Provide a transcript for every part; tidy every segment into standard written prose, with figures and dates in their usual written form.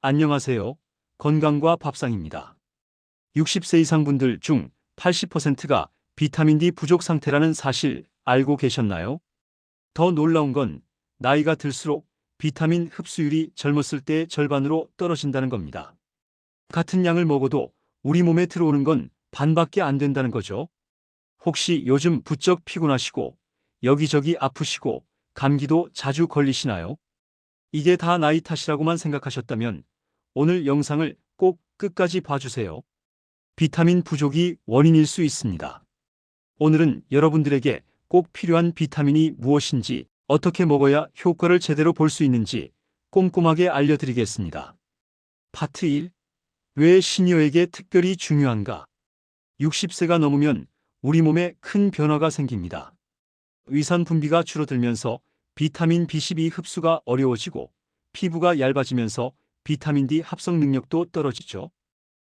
안녕하세요. 건강과 밥상입니다. 60세 이상 분들 중 80%가 비타민 D 부족 상태라는 사실 알고 계셨나요? 더 놀라운 건 나이가 들수록 비타민 흡수율이 젊었을 때의 절반으로 떨어진다는 겁니다. 같은 양을 먹어도 우리 몸에 들어오는 건 반밖에 안 된다는 거죠. 혹시 요즘 부쩍 피곤하시고 여기저기 아프시고 감기도 자주 걸리시나요? 이게 다 나이 탓이라고만 생각하셨다면 오늘 영상을 꼭 끝까지 봐주세요. 비타민 부족이 원인일 수 있습니다. 오늘은 여러분들에게 꼭 필요한 비타민이 무엇인지, 어떻게 먹어야 효과를 제대로 볼 수 있는지 꼼꼼하게 알려드리겠습니다. 파트 1. 왜 시니어에게 특별히 중요한가? 60세가 넘으면 우리 몸에 큰 변화가 생깁니다. 위산 분비가 줄어들면서 비타민 B12 흡수가 어려워지고 피부가 얇아지면서 비타민 D 합성 능력도 떨어지죠.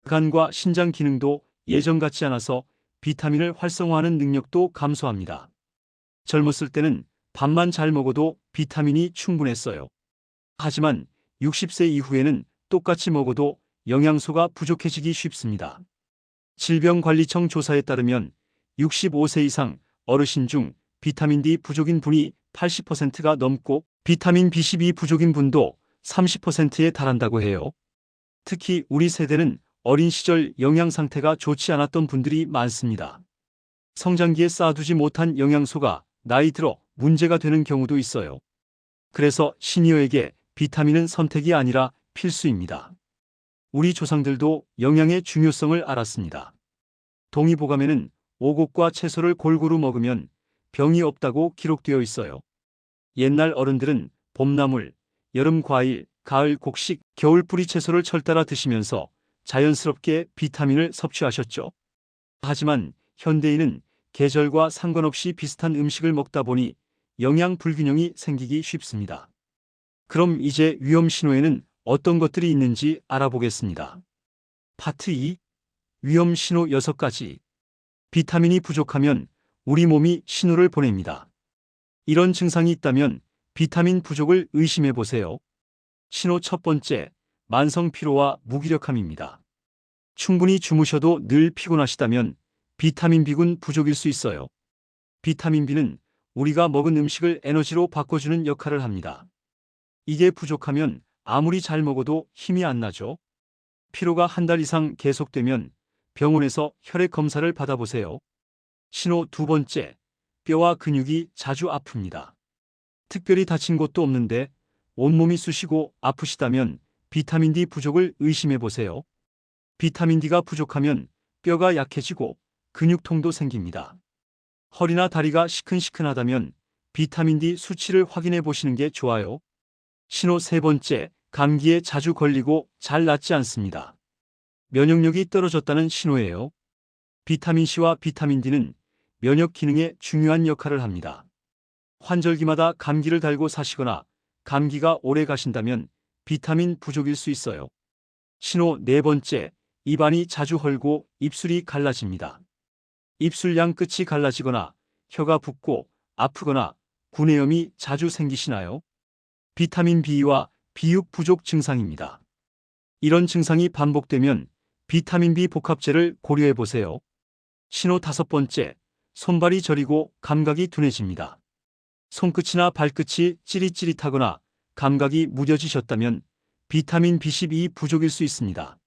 간과 신장 기능도 예전 같지 않아서 비타민을 활성화하는 능력도 감소합니다. 젊었을 때는 밥만 잘 먹어도 비타민이 충분했어요. 하지만 60세 이후에는 똑같이 먹어도 영양소가 부족해지기 쉽습니다. 질병관리청 조사에 따르면 65세 이상 어르신 중 비타민 D 부족인 분이 80%가 넘고 비타민 B12 부족인 분도 30%에 달한다고 해요. 특히 우리 세대는 어린 시절 영양 상태가 좋지 않았던 분들이 많습니다. 성장기에 쌓아두지 못한 영양소가 나이 들어 문제가 되는 경우도 있어요. 그래서 시니어에게 비타민은 선택이 아니라 필수입니다. 우리 조상들도 영양의 중요성을 알았습니다. 동의보감에는 오곡과 채소를 골고루 먹으면 병이 없다고 기록되어 있어요. 옛날 어른들은 봄나물, 여름 과일, 가을 곡식, 겨울 뿌리 채소를 철따라 드시면서 자연스럽게 비타민을 섭취하셨죠. 하지만 현대인은 계절과 상관없이 비슷한 음식을 먹다 보니 영양 불균형이 생기기 쉽습니다. 그럼 이제 위험 신호에는 어떤 것들이 있는지 알아보겠습니다. 파트 2. 위험 신호 6가지. 비타민이 부족하면 우리 몸이 신호를 보냅니다. 이런 증상이 있다면 비타민 부족을 의심해 보세요. 신호 첫 번째, 만성 피로와 무기력함입니다. 충분히 주무셔도 늘 피곤하시다면 비타민 B군 부족일 수 있어요. 비타민 B는 우리가 먹은 음식을 에너지로 바꿔주는 역할을 합니다. 이게 부족하면 아무리 잘 먹어도 힘이 안 나죠. 피로가 한 달 이상 계속되면 병원에서 혈액 검사를 받아보세요. 신호 두 번째, 뼈와 근육이 자주 아픕니다. 특별히 다친 곳도 없는데 온몸이 쑤시고 아프시다면 비타민 D 부족을 의심해 보세요. 비타민 D가 부족하면 뼈가 약해지고 근육통도 생깁니다. 허리나 다리가 시큰시큰하다면 비타민 D 수치를 확인해 보시는 게 좋아요. 신호 세 번째, 감기에 자주 걸리고 잘 낫지 않습니다. 면역력이 떨어졌다는 신호예요. 비타민 C와 비타민 D는 면역 기능에 중요한 역할을 합니다. 환절기마다 감기를 달고 사시거나 감기가 오래 가신다면 비타민 부족일 수 있어요. 신호 네 번째, 입안이 자주 헐고 입술이 갈라집니다. 입술양 끝이 갈라지거나 혀가 붓고 아프거나 구내염이 자주 생기시나요? 비타민 B와 B6 부족 증상입니다. 이런 증상이 반복되면 비타민 B 복합제를 고려해 보세요. 신호 다섯 번째, 손발이 저리고 감각이 둔해집니다. 손끝이나 발끝이 찌릿찌릿하거나 감각이 무뎌지셨다면 비타민 B12 부족일 수 있습니다.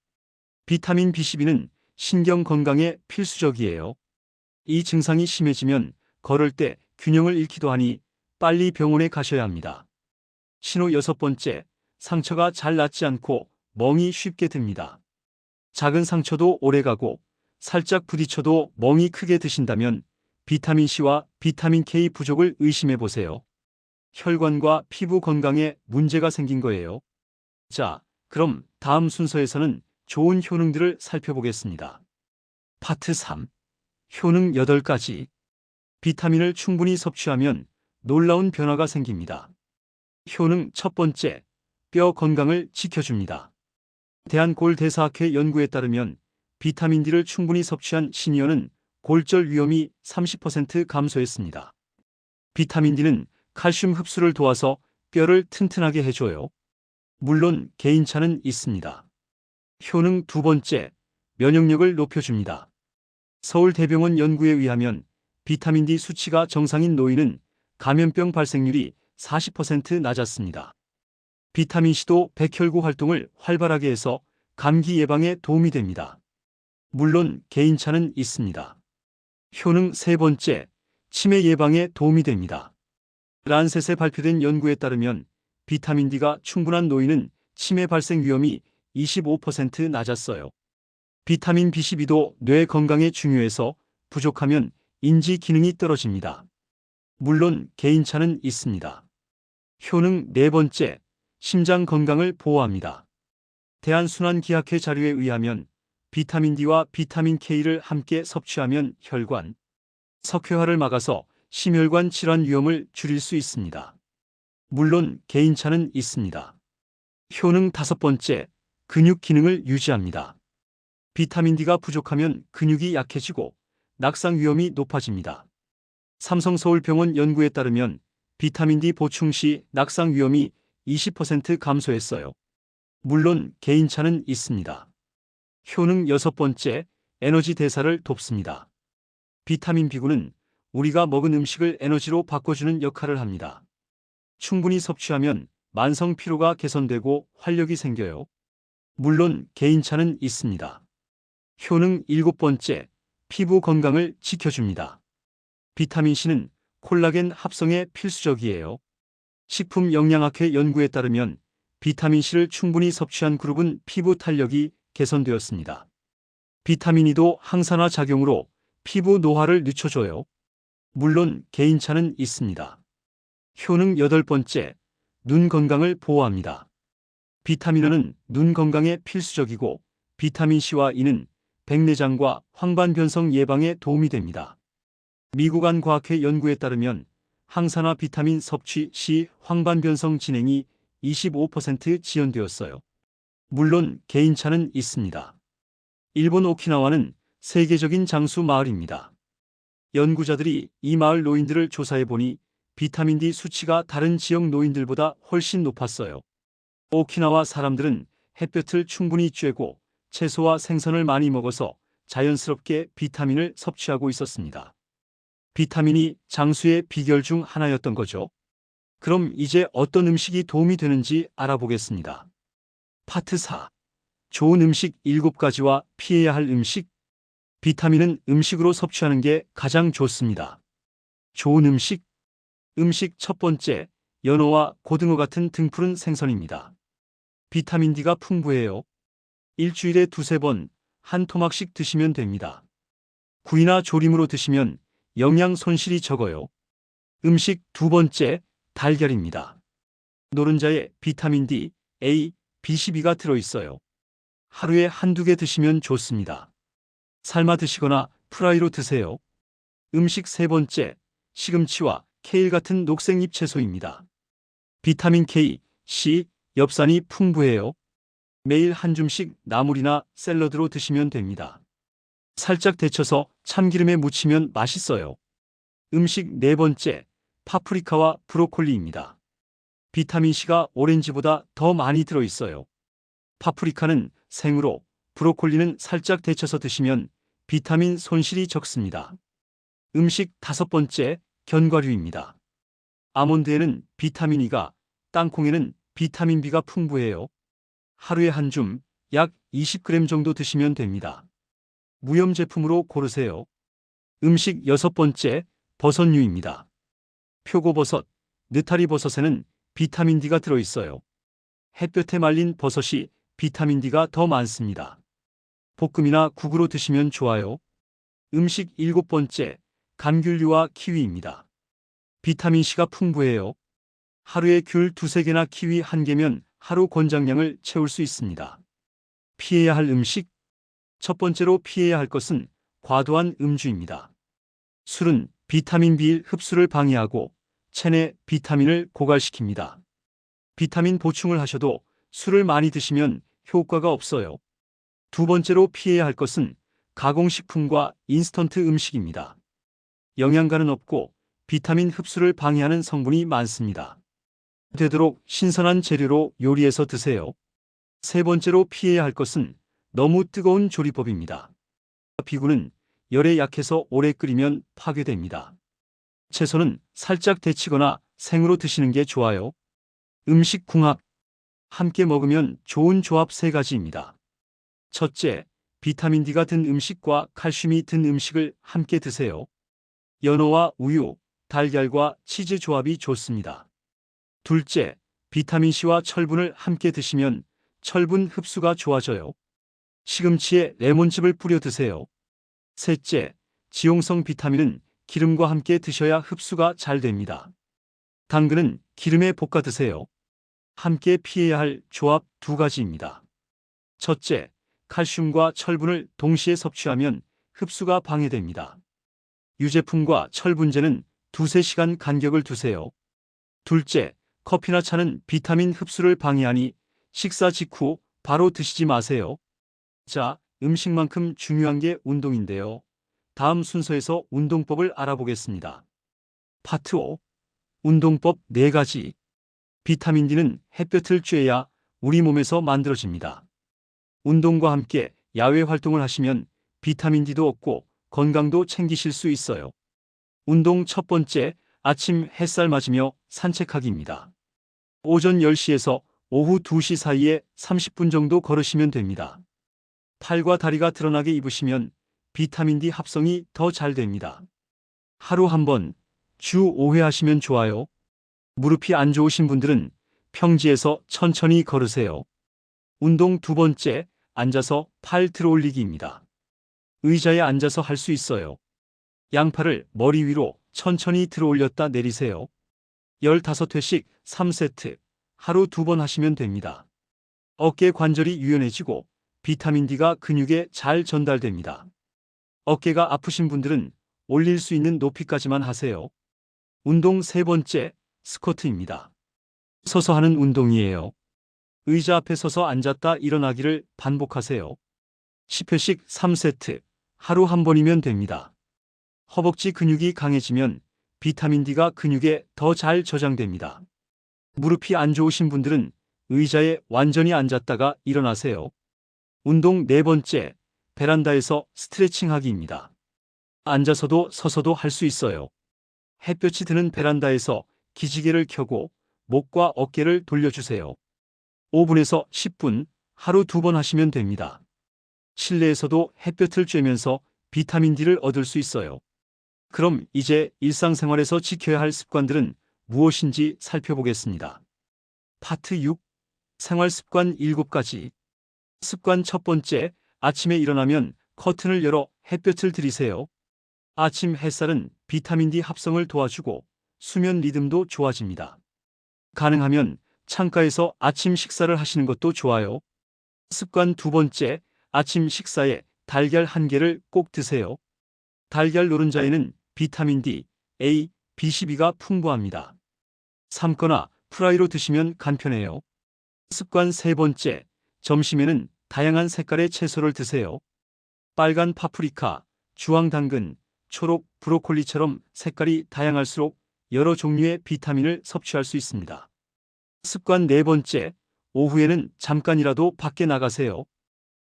비타민 B12는 신경 건강에 필수적이에요. 이 증상이 심해지면 걸을 때 균형을 잃기도 하니 빨리 병원에 가셔야 합니다. 신호 여섯 번째, 상처가 잘 낫지 않고 멍이 쉽게 듭니다. 작은 상처도 오래가고 살짝 부딪혀도 멍이 크게 드신다면 비타민 C와 비타민 K 부족을 의심해 보세요. 혈관과 피부 건강에 문제가 생긴 거예요. 자, 그럼 다음 순서에서는 좋은 효능들을 살펴보겠습니다. 파트 3. 효능 8가지. 비타민을 충분히 섭취하면 놀라운 변화가 생깁니다. 효능 첫 번째, 뼈 건강을 지켜줍니다. 대한골대사학회 연구에 따르면 비타민 D를 충분히 섭취한 시니어는 골절 위험이 30% 감소했습니다. 비타민 D는 칼슘 흡수를 도와서 뼈를 튼튼하게 해줘요. 물론 개인차는 있습니다. 효능 두 번째, 면역력을 높여줍니다. 서울대병원 연구에 의하면 비타민 D 수치가 정상인 노인은 감염병 발생률이 40% 낮았습니다. 비타민C도 백혈구 활동을 활발하게 해서 감기 예방에 도움이 됩니다. 물론 개인차는 있습니다. 효능 세 번째, 치매 예방에 도움이 됩니다. 란셋에 발표된 연구에 따르면 비타민 D가 충분한 노인은 치매 발생 위험이 25% 낮았어요. 비타민 B12도 뇌 건강에 중요해서 부족하면 인지 기능이 떨어집니다. 물론 개인차는 있습니다. 효능 네 번째, 심장 건강을 보호합니다. 대한순환기학회 자료에 의하면 비타민 D와 비타민 K를 함께 섭취하면 혈관, 석회화를 막아서 심혈관 질환 위험을 줄일 수 있습니다. 물론 개인차는 있습니다. 효능 다섯 번째, 근육 기능을 유지합니다. 비타민 D가 부족하면 근육이 약해지고 낙상 위험이 높아집니다. 삼성서울병원 연구에 따르면 비타민 D 보충 시 낙상 위험이 20% 감소했어요. 물론 개인차는 있습니다. 효능 여섯 번째, 에너지 대사를 돕습니다. 비타민 B군은 우리가 먹은 음식을 에너지로 바꿔주는 역할을 합니다. 충분히 섭취하면 만성 피로가 개선되고 활력이 생겨요. 물론 개인차는 있습니다. 효능 일곱 번째, 피부 건강을 지켜줍니다. 비타민C는 콜라겐 합성에 필수적이에요. 식품영양학회 연구에 따르면 비타민C를 충분히 섭취한 그룹은 피부 탄력이 개선되었습니다. 비타민E도 항산화 작용으로 피부 노화를 늦춰줘요. 물론 개인차는 있습니다. 효능 여덟 번째, 눈 건강을 보호합니다. 비타민은 눈 건강에 필수적이고 비타민C와 E는 백내장과 황반변성 예방에 도움이 됩니다. 미국 안과학회 연구에 따르면 항산화 비타민 섭취 시 황반변성 진행이 25% 지연되었어요. 물론 개인차는 있습니다. 일본 오키나와는 세계적인 장수 마을입니다. 연구자들이 이 마을 노인들을 조사해보니 비타민 D 수치가 다른 지역 노인들보다 훨씬 높았어요. 오키나와 사람들은 햇볕을 충분히 쬐고 채소와 생선을 많이 먹어서 자연스럽게 비타민을 섭취하고 있었습니다. 비타민이 장수의 비결 중 하나였던 거죠. 그럼 이제 어떤 음식이 도움이 되는지 알아보겠습니다. 파트 4. 좋은 음식 7가지와 피해야 할 음식. 비타민은 음식으로 섭취하는 게 가장 좋습니다. 좋은 음식. 음식 첫 번째, 연어와 고등어 같은 등푸른 생선입니다. 비타민 D가 풍부해요. 일주일에 두세 번, 한 토막씩 드시면 됩니다. 구이나 조림으로 드시면 영양 손실이 적어요. 음식 두 번째, 달걀입니다. 노른자에 비타민 D, A, B12가 들어있어요. 하루에 한두 개 드시면 좋습니다. 삶아 드시거나 프라이로 드세요. 음식 세 번째, 시금치와 케일 같은 녹색잎 채소입니다. 비타민 K, C, 엽산이 풍부해요. 매일 한 줌씩 나물이나 샐러드로 드시면 됩니다. 살짝 데쳐서 참기름에 무치면 맛있어요. 음식 네 번째, 파프리카와 브로콜리입니다. 비타민C가 오렌지보다 더 많이 들어있어요. 파프리카는 생으로, 브로콜리는 살짝 데쳐서 드시면 비타민 손실이 적습니다. 음식 다섯 번째, 견과류입니다. 아몬드에는 비타민 E가, 땅콩에는 비타민 B가 풍부해요. 하루에 한 줌, 약 20g 정도 드시면 됩니다. 무염 제품으로 고르세요. 음식 여섯 번째, 버섯류입니다. 표고버섯, 느타리버섯에는 비타민 D가 들어있어요. 햇볕에 말린 버섯이 비타민 D가 더 많습니다. 볶음이나 국으로 드시면 좋아요. 음식 일곱 번째, 감귤류와 키위입니다. 비타민C가 풍부해요. 하루에 귤 두세 개나 키위 한 개면 하루 권장량을 채울 수 있습니다. 피해야 할 음식. 첫 번째로 피해야 할 것은 과도한 음주입니다. 술은 비타민 B1 흡수를 방해하고 체내 비타민을 고갈시킵니다. 비타민 보충을 하셔도 술을 많이 드시면 효과가 없어요. 두 번째로 피해야 할 것은 가공식품과 인스턴트 음식입니다. 영양가는 없고 비타민 흡수를 방해하는 성분이 많습니다. 되도록 신선한 재료로 요리해서 드세요. 세 번째로 피해야 할 것은 너무 뜨거운 조리법입니다. 비구는 열에 약해서 오래 끓이면 파괴됩니다. 채소는 살짝 데치거나 생으로 드시는 게 좋아요. 음식 궁합. 함께 먹으면 좋은 조합 세 가지입니다. 첫째, 비타민 D가 든 음식과 칼슘이 든 음식을 함께 드세요. 연어와 우유, 달걀과 치즈 조합이 좋습니다. 둘째, 비타민 C와 철분을 함께 드시면 철분 흡수가 좋아져요. 시금치에 레몬즙을 뿌려 드세요. 셋째, 지용성 비타민은 기름과 함께 드셔야 흡수가 잘 됩니다. 당근은 기름에 볶아 드세요. 함께 피해야 할 조합 두 가지입니다. 첫째, 칼슘과 철분을 동시에 섭취하면 흡수가 방해됩니다. 유제품과 철분제는 두세 시간 간격을 두세요. 둘째, 커피나 차는 비타민 흡수를 방해하니 식사 직후 바로 드시지 마세요. 자, 음식만큼 중요한 게 운동인데요. 다음 순서에서 운동법을 알아보겠습니다. 파트 5. 운동법 4가지. 비타민 D는 햇볕을 쬐야 우리 몸에서 만들어집니다. 운동과 함께 야외 활동을 하시면 비타민 D도 얻고 건강도 챙기실 수 있어요. 운동 첫 번째, 아침 햇살 맞으며 산책하기입니다. 오전 10시에서 오후 2시 사이에 30분 정도 걸으시면 됩니다. 팔과 다리가 드러나게 입으시면 비타민 D 합성이 더 잘 됩니다. 하루 한 번, 주 5회 하시면 좋아요. 무릎이 안 좋으신 분들은 평지에서 천천히 걸으세요. 운동 두 번째, 앉아서 팔 들어 올리기입니다. 의자에 앉아서 할 수 있어요. 양팔을 머리 위로 천천히 들어 올렸다 내리세요. 15회씩 3세트, 하루 2번 하시면 됩니다. 어깨 관절이 유연해지고 비타민 D가 근육에 잘 전달됩니다. 어깨가 아프신 분들은 올릴 수 있는 높이까지만 하세요. 운동 세 번째, 스쿼트입니다. 서서 하는 운동이에요. 의자 앞에 서서 앉았다 일어나기를 반복하세요. 10회씩 3세트, 하루 한 번이면 됩니다. 허벅지 근육이 강해지면 비타민 D가 근육에 더 잘 저장됩니다. 무릎이 안 좋으신 분들은 의자에 완전히 앉았다가 일어나세요. 운동 네 번째, 베란다에서 스트레칭하기입니다. 앉아서도 서서도 할 수 있어요. 햇볕이 드는 베란다에서 기지개를 켜고 목과 어깨를 돌려주세요. 5분에서 10분, 하루 2번 하시면 됩니다. 실내에서도 햇볕을 쬐면서 비타민 D를 얻을 수 있어요. 그럼 이제 일상생활에서 지켜야 할 습관들은 무엇인지 살펴보겠습니다. 파트 6. 생활습관 7가지. 습관 첫 번째, 아침에 일어나면 커튼을 열어 햇볕을 들이세요. 아침 햇살은 비타민 D 합성을 도와주고 수면 리듬도 좋아집니다. 가능하면 창가에서 아침 식사를 하시는 것도 좋아요. 습관 두 번째, 아침 식사에 달걀 1개를 꼭 드세요. 달걀 노른자에는 비타민 D, A, B12가 풍부합니다. 삶거나 프라이로 드시면 간편해요. 습관 세 번째, 점심에는 다양한 색깔의 채소를 드세요. 빨간 파프리카, 주황 당근, 초록 브로콜리처럼 색깔이 다양할수록 여러 종류의 비타민을 섭취할 수 있습니다. 습관 네 번째, 오후에는 잠깐이라도 밖에 나가세요.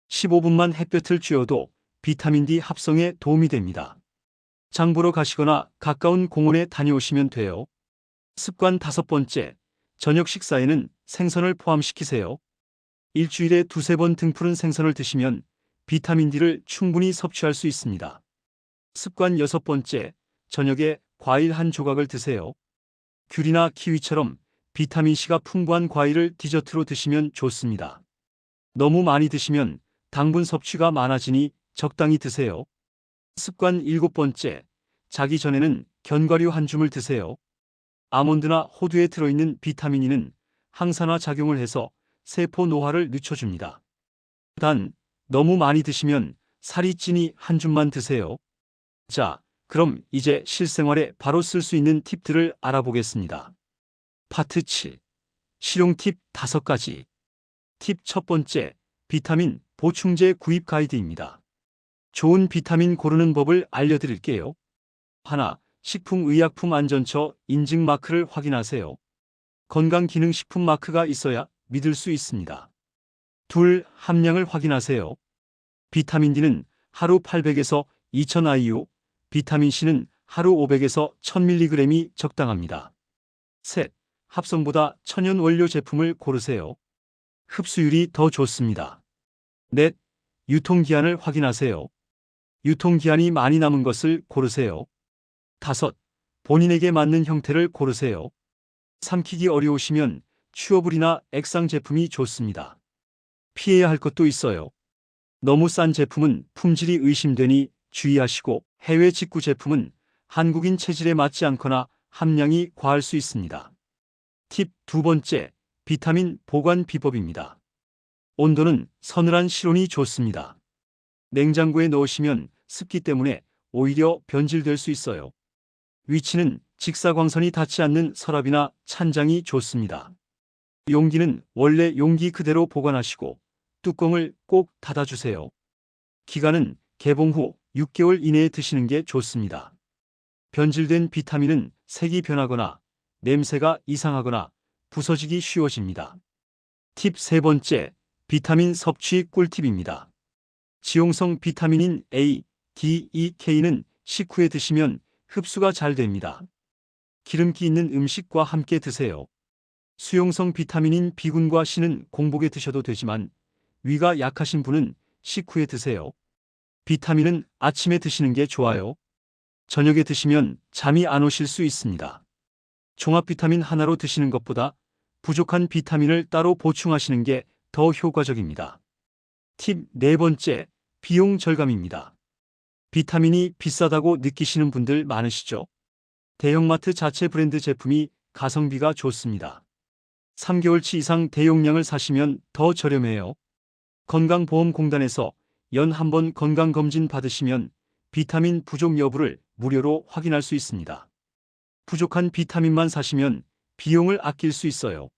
15분만 햇볕을 쬐어도 비타민 D 합성에 도움이 됩니다. 장 보러 가시거나 가까운 공원에 다녀오시면 돼요. 습관 다섯 번째, 저녁 식사에는 생선을 포함시키세요. 일주일에 두세 번 등푸른 생선을 드시면 비타민 D를 충분히 섭취할 수 있습니다. 습관 여섯 번째, 저녁에 과일 한 조각을 드세요. 귤이나 키위처럼 비타민 C가 풍부한 과일을 디저트로 드시면 좋습니다. 너무 많이 드시면 당분 섭취가 많아지니 적당히 드세요. 습관 일곱 번째, 자기 전에는 견과류 한 줌을 드세요. 아몬드나 호두에 들어있는 비타민 E는 항산화 작용을 해서 세포 노화를 늦춰줍니다. 단, 너무 많이 드시면 살이 찌니 한 줌만 드세요. 자, 그럼 이제 실생활에 바로 쓸 수 있는 팁들을 알아보겠습니다. 파트 7. 실용 팁 5가지. 팁 첫 번째, 비타민 보충제 구입 가이드입니다. 좋은 비타민 고르는 법을 알려드릴게요. 하나, 식품의약품안전처 인증 마크를 확인하세요. 건강기능식품 마크가 있어야 믿을 수 있습니다. 둘, 함량을 확인하세요. 비타민 D는 하루 800에서 2000 IU, 비타민 C는 하루 500에서 1000mg이 적당합니다. 셋, 합성보다 천연 원료 제품을 고르세요. 흡수율이 더 좋습니다. 넷, 유통기한을 확인하세요. 유통기한이 많이 남은 것을 고르세요. 다섯, 본인에게 맞는 형태를 고르세요. 삼키기 어려우시면 취워블이나 액상 제품이 좋습니다. 피해야 할 것도 있어요. 너무 싼 제품은 품질이 의심되니 주의하시고 해외 직구 제품은 한국인 체질에 맞지 않거나 함량이 과할 수 있습니다. 팁 두 번째, 비타민 보관 비법입니다. 온도는 서늘한 실온이 좋습니다. 냉장고에 넣으시면 습기 때문에 오히려 변질될 수 있어요. 위치는 직사광선이 닿지 않는 서랍이나 찬장이 좋습니다. 용기는 원래 용기 그대로 보관하시고 뚜껑을 꼭 닫아주세요. 기간은 개봉 후 6개월 이내에 드시는 게 좋습니다. 변질된 비타민은 색이 변하거나 냄새가 이상하거나 부서지기 쉬워집니다. 팁 세 번째, 비타민 섭취 꿀팁입니다. 지용성 비타민인 A, D, E, K는 식후에 드시면 흡수가 잘 됩니다. 기름기 있는 음식과 함께 드세요. 수용성 비타민인 B군과 C는 공복에 드셔도 되지만 위가 약하신 분은 식후에 드세요. 비타민은 아침에 드시는 게 좋아요. 저녁에 드시면 잠이 안 오실 수 있습니다. 종합 비타민 하나로 드시는 것보다 부족한 비타민을 따로 보충하시는 게 더 효과적입니다. 팁 네 번째, 비용 절감입니다. 비타민이 비싸다고 느끼시는 분들 많으시죠? 대형마트 자체 브랜드 제품이 가성비가 좋습니다. 3개월치 이상 대용량을 사시면 더 저렴해요. 건강보험공단에서 연 한 번 건강검진 받으시면 비타민 부족 여부를 무료로 확인할 수 있습니다. 부족한 비타민만 사시면 비용을 아낄 수 있어요.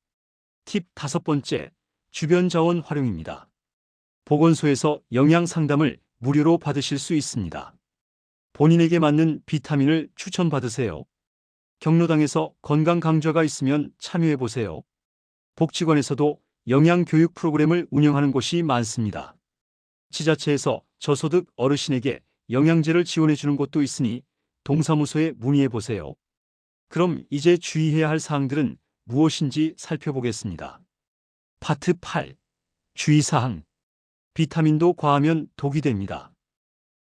팁 다섯 번째, 주변 자원 활용입니다. 보건소에서 영양 상담을 무료로 받으실 수 있습니다. 본인에게 맞는 비타민을 추천받으세요. 경로당에서 건강 강좌가 있으면 참여해보세요. 복지관에서도 영양 교육 프로그램을 운영하는 곳이 많습니다. 지자체에서 저소득 어르신에게 영양제를 지원해주는 곳도 있으니 동사무소에 문의해보세요. 그럼 이제 주의해야 할 사항들은 무엇인지 살펴보겠습니다. 파트 8. 주의사항. 비타민도 과하면 독이 됩니다.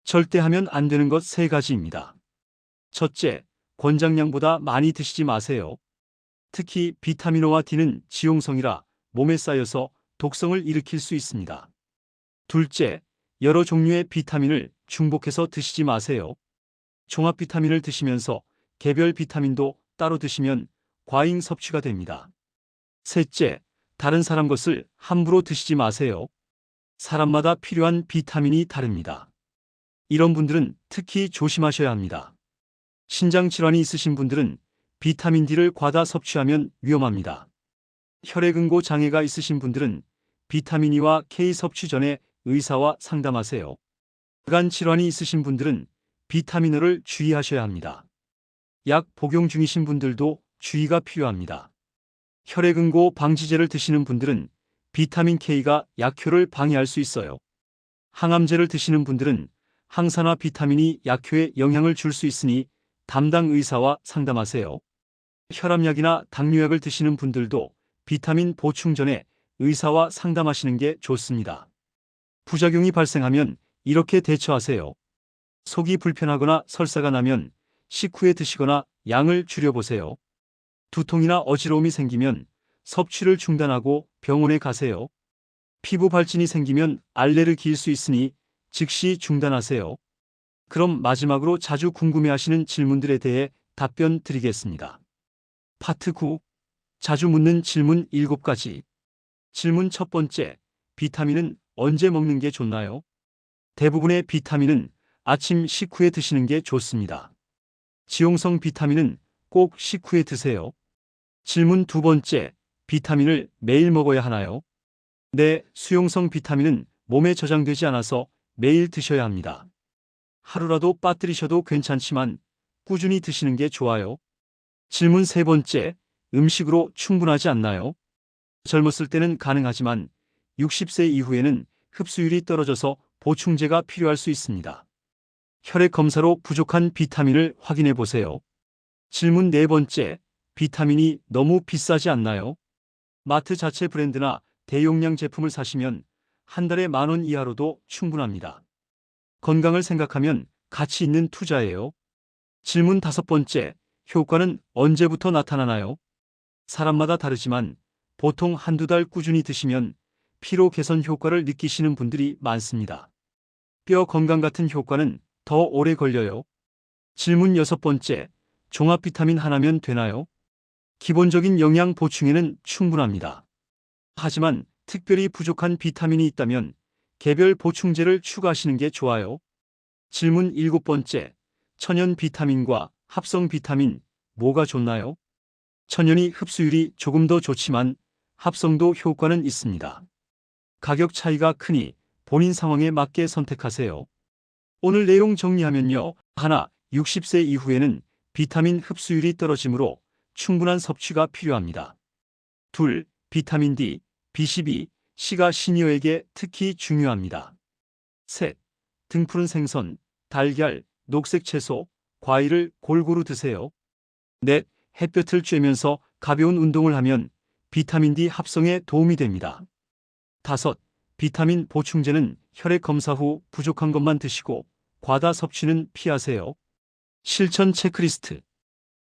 절대 하면 안 되는 것 3가지입니다. 첫째, 권장량보다 많이 드시지 마세요. 특히 비타민 O와 D는 지용성이라 몸에 쌓여서 독성을 일으킬 수 있습니다. 둘째, 여러 종류의 비타민을 중복해서 드시지 마세요. 종합 비타민을 드시면서 개별 비타민도 따로 드시면 과잉 섭취가 됩니다. 셋째, 다른 사람 것을 함부로 드시지 마세요. 사람마다 필요한 비타민이 다릅니다. 이런 분들은 특히 조심하셔야 합니다. 신장 질환이 있으신 분들은 비타민 D를 과다 섭취하면 위험합니다. 혈액응고 장애가 있으신 분들은 비타민 E와 K 섭취 전에 의사와 상담하세요. 간 질환이 있으신 분들은 비타민을 주의하셔야 합니다. 약 복용 중이신 분들도 주의가 필요합니다. 혈액응고 방지제를 드시는 분들은 비타민 K가 약효를 방해할 수 있어요. 항암제를 드시는 분들은 항산화 비타민이 약효에 영향을 줄 수 있으니 담당 의사와 상담하세요. 혈압약이나 당뇨약을 드시는 분들도 비타민 보충 전에 의사와 상담하시는 게 좋습니다. 부작용이 발생하면 이렇게 대처하세요. 속이 불편하거나 설사가 나면 식후에 드시거나 양을 줄여보세요. 두통이나 어지러움이 생기면 섭취를 중단하고 병원에 가세요. 피부 발진이 생기면 알레르기일 수 있으니 즉시 중단하세요. 그럼 마지막으로 자주 궁금해하시는 질문들에 대해 답변 드리겠습니다. 파트 9. 자주 묻는 질문 7가지. 질문 첫 번째, 비타민은 언제 먹는 게 좋나요? 대부분의 비타민은 아침 식후에 드시는 게 좋습니다. 지용성 비타민은 꼭 식후에 드세요. 질문 두 번째, 비타민을 매일 먹어야 하나요? 네, 수용성 비타민은 몸에 저장되지 않아서 매일 드셔야 합니다. 하루라도 빠뜨리셔도 괜찮지만 꾸준히 드시는 게 좋아요. 질문 세 번째, 음식으로 충분하지 않나요? 젊었을 때는 가능하지만 60세 이후에는 흡수율이 떨어져서 보충제가 필요할 수 있습니다. 혈액 검사로 부족한 비타민을 확인해 보세요. 질문 네 번째, 비타민이 너무 비싸지 않나요? 마트 자체 브랜드나 대용량 제품을 사시면 한 달에 10,000원 이하로도 충분합니다. 건강을 생각하면 가치 있는 투자예요. 질문 다섯 번째, 효과는 언제부터 나타나나요? 사람마다 다르지만 보통 한두 달 꾸준히 드시면 피로 개선 효과를 느끼시는 분들이 많습니다. 뼈 건강 같은 효과는 더 오래 걸려요. 질문 여섯 번째, 종합 비타민 하나면 되나요? 기본적인 영양 보충에는 충분합니다. 하지만 특별히 부족한 비타민이 있다면 개별 보충제를 추가하시는 게 좋아요. 질문 일곱 번째, 천연 비타민과 합성 비타민, 뭐가 좋나요? 천연이 흡수율이 조금 더 좋지만 합성도 효과는 있습니다. 가격 차이가 크니 본인 상황에 맞게 선택하세요. 오늘 내용 정리하면요. 하나, 60세 이후에는 비타민 흡수율이 떨어지므로 충분한 섭취가 필요합니다. 둘, 비타민 D, B12, C가 시니어에게 특히 중요합니다. 셋, 등푸른 생선, 달걀, 녹색 채소, 과일을 골고루 드세요. 넷, 햇볕을 쬐면서 가벼운 운동을 하면 비타민 D 합성에 도움이 됩니다. 다섯, 비타민 보충제는 혈액 검사 후 부족한 것만 드시고 과다 섭취는 피하세요. 실천 체크리스트.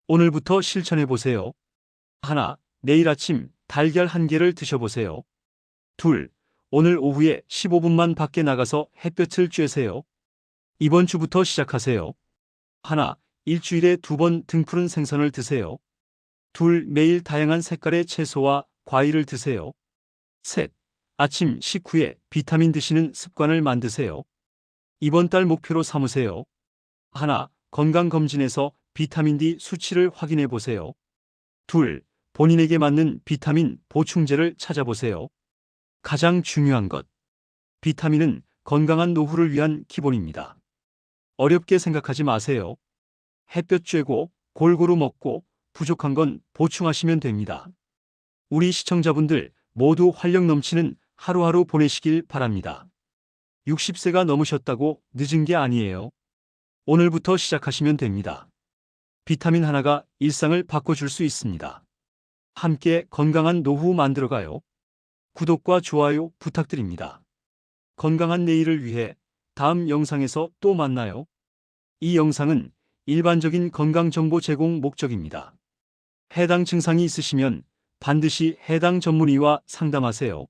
오늘부터 실천해 보세요. 하나, 내일 아침 달걀 1개를 드셔보세요. 둘, 오늘 오후에 15분만 밖에 나가서 햇볕을 쬐세요. 이번 주부터 시작하세요. 하나, 일주일에 2번 등푸른 생선을 드세요. 둘, 매일 다양한 색깔의 채소와 과일을 드세요. 셋, 아침 식후에 비타민 드시는 습관을 만드세요. 이번 달 목표로 삼으세요. 하나, 건강검진에서 비타민 D 수치를 확인해 보세요. 둘, 본인에게 맞는 비타민 보충제를 찾아보세요. 가장 중요한 것. 비타민은 건강한 노후를 위한 기본입니다. 어렵게 생각하지 마세요. 햇볕 쬐고 골고루 먹고 부족한 건 보충하시면 됩니다. 우리 시청자분들 모두 활력 넘치는 하루하루 보내시길 바랍니다. 60세가 넘으셨다고 늦은 게 아니에요. 오늘부터 시작하시면 됩니다. 비타민 하나가 일상을 바꿔줄 수 있습니다. 함께 건강한 노후 만들어가요. 구독과 좋아요 부탁드립니다. 건강한 내일을 위해 다음 영상에서 또 만나요. 이 영상은 일반적인 건강정보 제공 목적입니다. 해당 증상이 있으시면 반드시 해당 전문의와 상담하세요.